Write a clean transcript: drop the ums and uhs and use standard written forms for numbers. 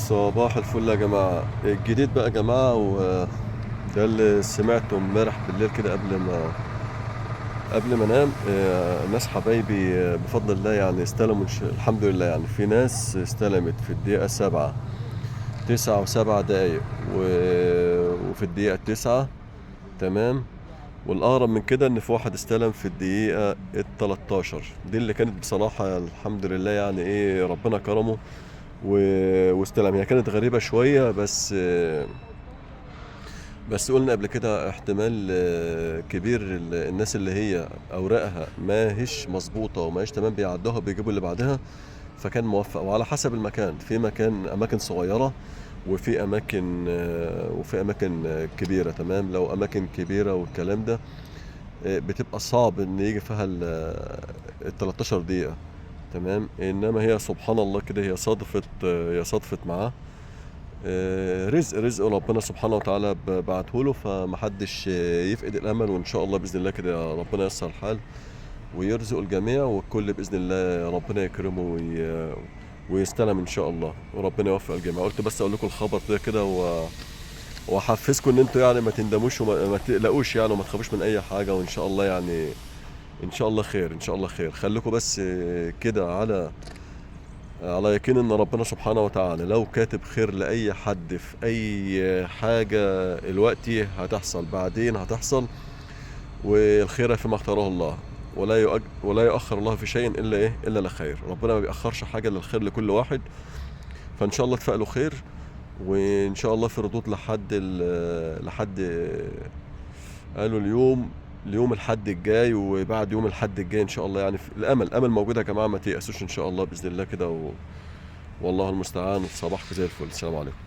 صباح الفل يا جماعة. الجديد بقى يا جماعة، وده اللي سمعته امبارح بالليل كده قبل ما انام. ناس حبايبي بفضل الله يعني استلموا الحمد لله. يعني في ناس استلمت في الدقيقة 7، 9 و7 دقايق، وفي الدقيقة 9. تمام. والأغرب من كده إن في واحد استلم في الدقيقة 13. دي اللي كانت بصراحة الحمد لله، يعني إيه، ربنا كرمه واستلم. هي كانت غريبة شوية، بس قلنا قبل كده احتمال كبير الناس اللي هي أوراقها ما هيش مظبوطة وما هيش تمام بيعدوها بيجيبوا اللي بعدها. فكان موفق، وعلى حسب المكان. في أماكن صغيرة، وفي أماكن كبيرة. تمام. لو أماكن كبيرة والكلام ده بتبقى صعب إن يجي فيها ال 13 دقيقة. تمام. إنما هي سبحان الله كده، هي صادفت معاه. رزق ربنا سبحانه وتعالى بعته له، فمحدش يفقد الامل. وان شاء الله باذن الله كده ربنا ييسر الحال ويرزق الجميع، والكل باذن الله ربنا يكرمه ويستلم ان شاء الله، وربنا يوفق الجميع. قلت بس اقول لكم الخبر ده كده واحفزكم ان انتوا يعني ما تندموش وما تقلقوش يعني، وما تخافوش من اي حاجه. وان شاء الله يعني ان شاء الله خير، ان شاء الله خير. خليكم بس كده على يقين ان ربنا سبحانه وتعالى لو كاتب خير لاي حد في اي حاجه، دلوقتي هتحصل، بعدين هتحصل. والخير فيما اختاره الله، ولا يؤخر الله في شيء الا لخير. ربنا ما بيأخرش حاجه للخير لكل واحد. فان شاء الله تفائلوا خير، وان شاء الله في ردود لحد قالوا اليوم الحد الجاي، وبعد يوم الحد الجاي ان شاء الله. يعني الامل موجود يا جماعه، ما تيأسوش ان شاء الله باذن الله كده. والله المستعان. صباحكم زي الفل. السلام عليكم.